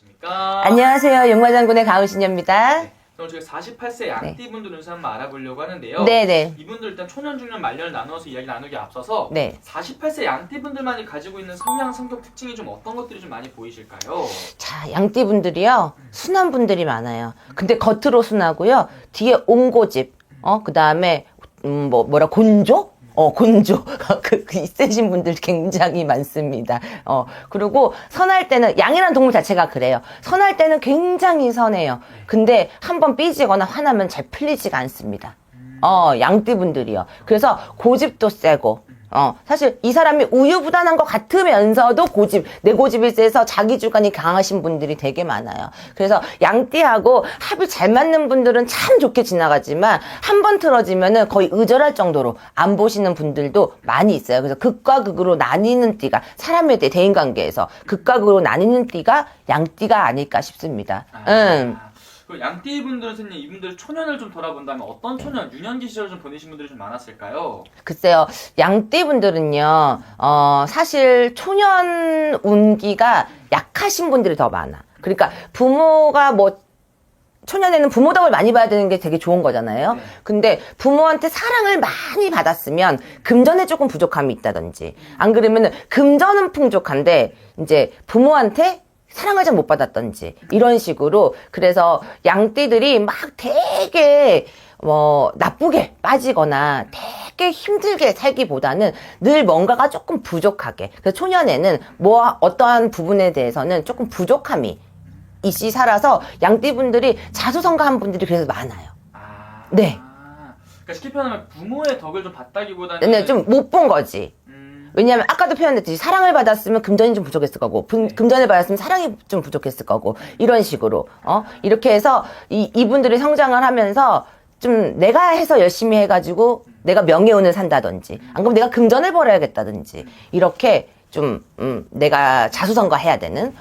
안녕하십니까? 안녕하세요. 용마장군의 가은신여입니다. 네. 오늘 저희 48세 양띠분들 운세 한번 알아보려고 하는데요. 네네. 이분들 일단 초년, 중년, 말년을 나눠서 이야기 나누기 앞서서 네. 48세 양띠분들만이 가지고 있는 성향, 성격 특징이 좀 어떤 것들이 좀 많이 보이실까요? 자, 양띠분들이요. 순한 분들이 많아요. 근데 겉으로 순하고요. 뒤에 옹고집, 그 다음에, 곤조? 곤조. 세신 분들 굉장히 많습니다. 그리고 선할 때는, 양이라는 동물 자체가 그래요. 선할 때는 굉장히 선해요. 근데 한번 삐지거나 화나면 잘 풀리지가 않습니다. 양띠분들이요. 그래서 고집도 세고, 사실 이 사람이 우유부단한 것 같으면서도 내 고집이 세서 자기 주관이 강하신 분들이 되게 많아요. 그래서 양띠하고 합이 잘 맞는 분들은 참 좋게 지나가지만 한 번 틀어지면은 거의 의절할 정도로 안 보시는 분들도 많이 있어요. 그래서 극과 극으로 나뉘는 띠가 사람에 대해 대인관계에서 극과 극으로 나뉘는 띠가 양띠가 아닐까 싶습니다. 그 양띠분들은 선생님 이분들 초년을 좀 돌아본다면 어떤 초년, 유년기 시절을 좀 보내신 분들이 좀 많았을까요? 글쎄요, 양띠분들은요, 사실 초년 운기가 약하신 분들이 더 많아. 그러니까 부모가 초년에는 부모 덕을 많이 봐야 되는 게 되게 좋은 거잖아요. 네. 근데 부모한테 사랑을 많이 받았으면 금전에 조금 부족함이 있다든지, 안 그러면은 금전은 풍족한데, 이제 부모한테 사랑을 잘 못 받았던지 이런 식으로. 그래서 양띠들이 막 되게 나쁘게 빠지거나 되게 힘들게 살기보다는 늘 뭔가가 조금 부족하게, 그래서 초년에는 어떠한 부분에 대해서는 조금 부족함이 있이 살아서 양띠분들이 자수성가한 분들이 그래서 많아요. 네. 그러니까 쉽게 표현하면 부모의 덕을 좀 봤다기보다는 네, 좀 못 본 거지. 왜냐하면 아까도 표현했듯이 사랑을 받았으면 금전이 좀 부족했을 거고, 금전을 받았으면 사랑이 좀 부족했을 거고, 이런 식으로 이렇게 해서 이분들이 성장을 하면서 좀 내가 해서 열심히 해가지고 내가 명예운을 산다든지, 안 그러면 내가 금전을 벌어야겠다든지, 이렇게 좀 내가 자수성가 해야 되는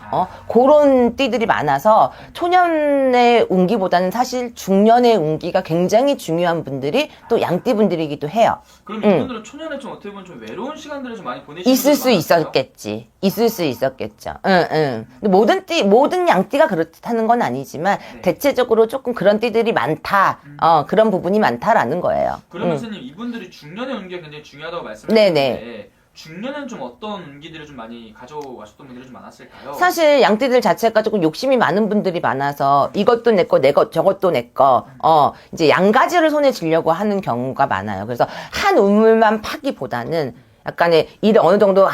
그런 띠들이 많아서 초년의 운기보다는 사실 중년의 운기가 굉장히 중요한 분들이 또 양띠분들이기도 해요. 그럼 이분들은 초년에 좀 어떻게 보면 좀 외로운 시간들을 좀 많이 보내시는 있을 수 많았어요? 있었겠지. 있을 수 있었겠죠. 근데 모든 양띠가 그렇다는 건 아니지만, 네. 대체적으로 조금 그런 띠들이 많다. 그런 부분이 많다라는 거예요. 그러면 선생님 이분들이 중년의 운기가 굉장히 중요하다고 네네. 말씀하셨는데 중년은 좀 어떤 운기들을 좀 많이 가져가셨던 분들이 좀 많았을까요? 사실 양띠들 자체가 조금 욕심이 많은 분들이 많아서 이것도 내 거, 저것도 내 거, 이제 양가지를 손에 쥐려고 하는 경우가 많아요. 그래서 한 우물만 파기보다는 약간의 일을 어느 정도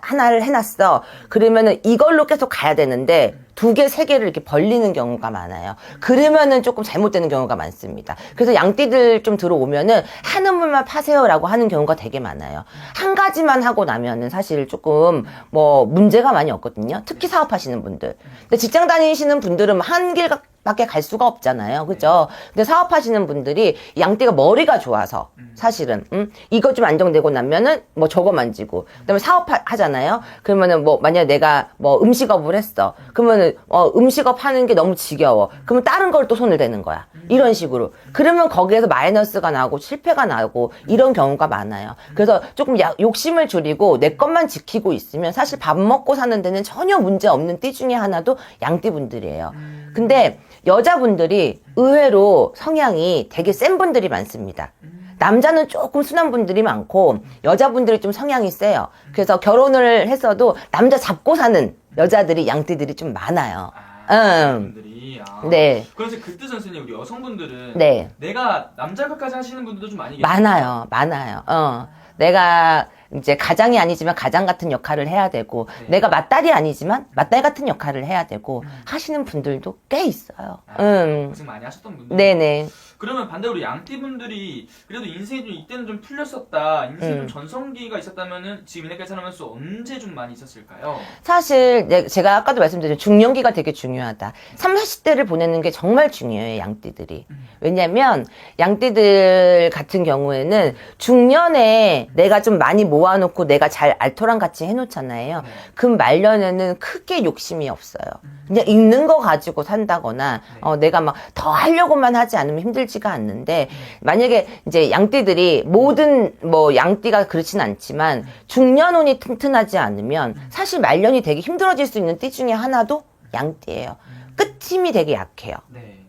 하나를 해놨어. 그러면은 이걸로 계속 가야 되는데 2개, 3개를 이렇게 벌리는 경우가 많아요. 그러면은 조금 잘못되는 경우가 많습니다. 그래서 양띠들 좀 들어오면은 한 우물만 파세요라고 하는 경우가 되게 많아요. 한 가지만 하고 나면은 사실 조금 문제가 많이 없거든요. 특히 사업하시는 분들. 근데 직장 다니시는 분들은 한 길 밖에 갈 수가 없잖아요. 그죠? 근데 사업하시는 분들이 양띠가 머리가 좋아서 사실은 이거 좀 안정되고 나면은 저거 만지고, 그다음에 사업하잖아요. 그러면은 만약에 내가 음식업을 했어. 그러면은 음식업 하는 게 너무 지겨워. 그러면 다른 걸 또 손을 대는 거야. 이런 식으로. 그러면 거기에서 마이너스가 나고 실패가 나고 이런 경우가 많아요. 그래서 조금 욕심을 줄이고 내 것만 지키고 있으면 사실 밥 먹고 사는 데는 전혀 문제 없는 띠 중에 하나도 양띠분들이에요. 근데 여자분들이 의외로 성향이 되게 센 분들이 많습니다. 남자는 조금 순한 분들이 많고 여자분들이 좀 성향이 세요. 그래서 결혼을 했어도 남자 잡고 사는 여자들이 양띠들이 좀 많아요. 분들이 네. 그래서 그 뜻은 선생님 우리 여성분들은 네. 내가 남자 것까지 하시는 분들도 좀 많이 계세요. 많아요. 내가 이제 가장이 아니지만 가장 같은 역할을 해야 되고, 네. 내가 맏딸이 아니지만 맏딸 같은 역할을 해야 되고 하시는 분들도 꽤 있어요. 고생 많이 하셨던 분들. 네네. 그러면 반대로 우리 양띠분들이 그래도 인생이 좀 이때는 좀 풀렸었다, 인생이 좀 전성기가 있었다면은 지금 이때까지 살아면서 언제 좀 많이 있었을까요? 사실 제가 아까도 말씀드린 중년기가 되게 중요하다. 30, 40대를 보내는 게 정말 중요해요, 양띠들이. 왜냐면 양띠들 같은 경우에는 중년에 내가 좀 많이 모아놓고 내가 잘 알토란같이 해놓잖아요. 그 말년에는 크게 욕심이 없어요. 그냥 있는 거 가지고 산다거나 내가 막 더 하려고만 하지 않으면 힘들지가 않는데, 만약에 이제 양띠들이 모든 양띠가 그렇진 않지만 중년운이 튼튼하지 않으면 사실 말년이 되게 힘들어질 수 있는 띠 중에 하나도 양띠예요. 끝힘이 되게 약해요. 네.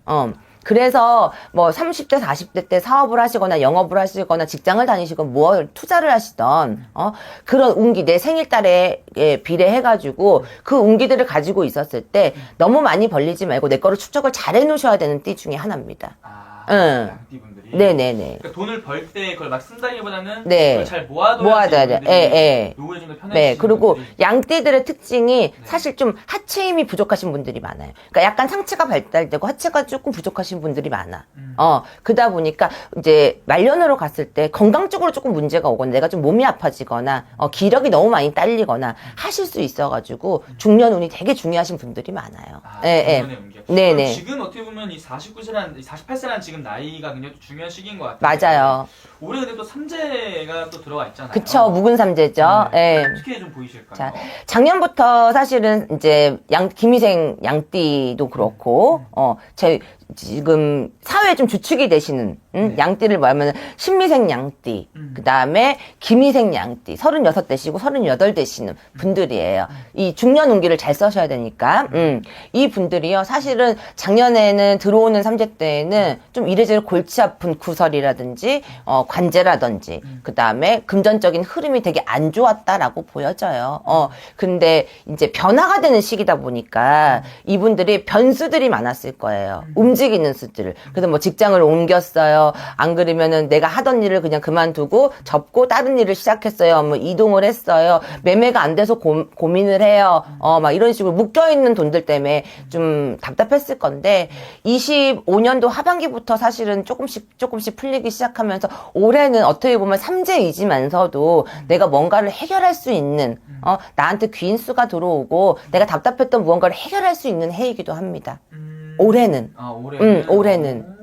그래서 뭐 30대, 40대 때 사업을 하시거나 영업을 하시거나 직장을 다니시거나 뭘 투자를 하시던, 그런 운기, 내 생일달에 비례해가지고 그 운기들을 가지고 있었을 때 너무 많이 벌리지 말고 내 거를 축적을 잘 해놓으셔야 되는 띠 중에 하나입니다. 양띠분들이. 네네네. 그러니까 돈을 벌 때 그걸 막 쓴다기보다는 네. 그걸 잘 모아둬야 모아둬야 돼. 노후에 좀 더 편해지시는 네, 그리고 분들이. 양띠들의 특징이 사실 좀 하체 힘이 부족하신 분들이 많아요. 그러니까 약간 상체가 발달되고 하체가 조금 부족하신 분들이 많아. 그러다 보니까 이제 말년으로 갔을 때 건강 쪽으로 조금 문제가 오거나 내가 좀 몸이 아파지거나 기력이 너무 많이 딸리거나 하실 수 있어가지고 중년 운이 되게 중요하신 분들이 많아요. 중년의 운기. 네네. 그럼 지금 어떻게 보면 이 48세라는 지금 나이가 굉장히 또 중요한 시기인 것 같아요. 맞아요. 올해 근데 또 삼재가 또 들어와 있잖아요. 그쵸, 묵은 삼재죠. 예. 어떻게 좀 보이실까요? 자, 작년부터 사실은 이제 김희생 양띠도 그렇고, 지금 사회에 좀 주축이 되시는, 양띠를 말하면 신미생 양띠, 그 다음에 김희생 양띠, 36대시고 38대시는 분들이에요. 이 중년 운기를 잘 써셔야 되니까, 이 분들이요, 사실은 작년에는 들어오는 삼재 때에는 좀 이래저래 골치 아픈 구설이라든지, 관제라든지, 그 다음에 금전적인 흐름이 되게 안 좋았다라고 보여져요. 근데 이제 변화가 되는 시기다 보니까 이분들이 변수들이 많았을 거예요. 움직이는 수들. 그래서 뭐 직장을 옮겼어요. 안 그러면은 내가 하던 일을 그냥 그만두고 접고 다른 일을 시작했어요. 뭐 이동을 했어요. 매매가 안 돼서 고민을 해요. 막 이런 식으로 묶여있는 돈들 때문에 좀 답답했을 건데 25년도 하반기부터 사실은 조금씩 풀리기 시작하면서 올해는 어떻게 보면 삼재이지만서도 내가 뭔가를 해결할 수 있는 나한테 귀인수가 들어오고 내가 답답했던 무언가를 해결할 수 있는 해이기도 합니다. 올해는. 올해는.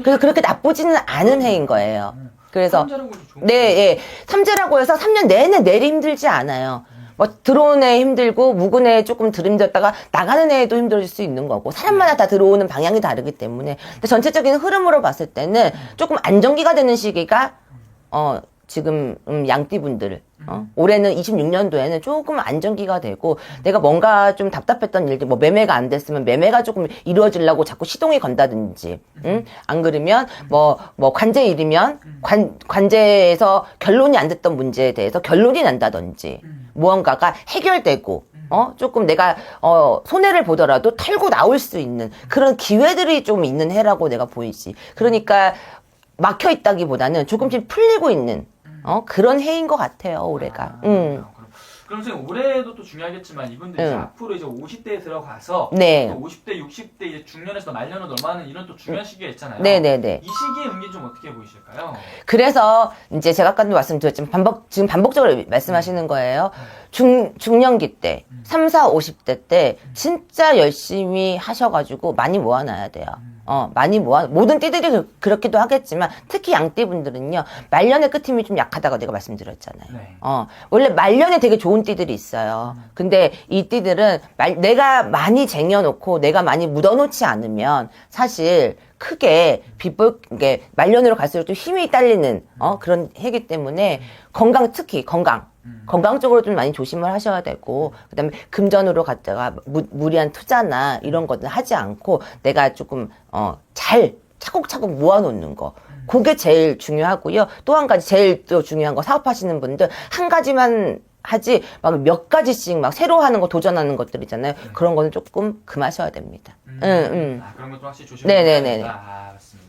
그래서 그렇게 나쁘지는 않은 해인 거예요. 그래서 삼재라고 해서 좋은 예. 삼재라고 해서 3년 내내 내리 힘들지 않아요. 뭐 들어오는 애 힘들고 묵은 애 조금 덜 힘들었다가 나가는 애도 힘들어질 수 있는 거고 사람마다 다 들어오는 방향이 다르기 때문에 근데 전체적인 흐름으로 봤을 때는 조금 안정기가 되는 시기가 지금 양띠분들 올해는 26년도에는 조금 안정기가 되고 내가 뭔가 좀 답답했던 일들 뭐 매매가 안 됐으면 매매가 조금 이루어지려고 자꾸 시동이 건다든지 안 그러면 뭐 관제 일이면 관제에서 결론이 안 됐던 문제에 대해서 결론이 난다든지 무언가가 해결되고 조금 내가 손해를 보더라도 털고 나올 수 있는 그런 기회들이 좀 있는 해라고 내가 보이지. 그러니까 막혀 있다기보다는 조금씩 풀리고 있는 그런 해인 것 같아요, 올해가. 그럼 선생님 올해도 또 중요하겠지만 이분들이 이제 앞으로 이제 50대에 들어가서 네. 또 50대, 60대 이제 중년에서 말년으로 넘어가는 이런 또 중요한 시기가 있잖아요. 네네네. 이 시기의 운기 좀 어떻게 보이실까요? 그래서 이제 제가 아까도 말씀드렸지만 지금 반복적으로 말씀하시는 거예요. 중년기 때, 3, 4, 50대 때 진짜 열심히 하셔가지고 많이 모아놔야 돼요. 많이 모든 띠들이 그렇기도 하겠지만 특히 양띠분들은요 말년의 끝힘이 좀 약하다고 내가 말씀드렸잖아요. 네. 원래 말년에 되게 좋은 띠들이 있어요. 근데 이 띠들은 내가 많이 쟁여놓고 내가 많이 묻어놓지 않으면 사실 크게 이게 말년으로 갈수록 좀 힘이 딸리는 그런 해기 때문에 특히 건강 쪽으로 좀 많이 조심을 하셔야 되고 그다음에 금전으로 갔다가 무리한 투자나 이런 것들 하지 않고 내가 조금 잘 차곡차곡 모아놓는 거 그게 제일 중요하고요. 또 한 가지 제일 또 중요한 거 사업하시는 분들 한 가지만 하지 막 몇 가지씩 막 새로 하는 거 도전하는 것들 있잖아요. 그런 거는 조금 금하셔야 됩니다. 그런 것도 확실히 조심해야 네네네. 됩니다. 맞습니다.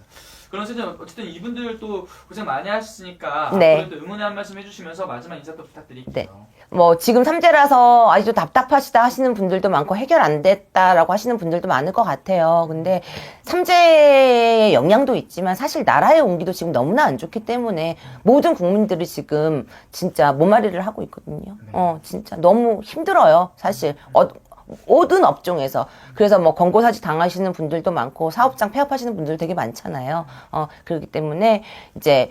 그럼 선생님 어쨌든 이분들 또 고생 많이 하셨으니까 네. 앞으로 또 응원의 한 말씀 해주시면서 마지막 인사 또 부탁드릴게요. 네. 뭐 지금 삼재라서 아직도 답답하시다 하시는 분들도 많고 해결 안 됐다라고 하시는 분들도 많을 것 같아요. 근데 삼재의 영향도 있지만 사실 나라의 운기도 지금 너무나 안 좋기 때문에 모든 국민들이 지금 진짜 몸앓이를 하고 있거든요. 진짜 너무 힘들어요. 사실 모든 업종에서. 그래서 뭐 권고사지 당하시는 분들도 많고 사업장 폐업하시는 분들 되게 많잖아요. 그렇기 때문에 이제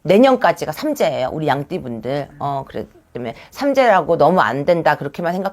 내년까지가 삼재예요. 우리 양띠분들. 그래 때문에 삼재라고 너무 안 된다 그렇게만 생각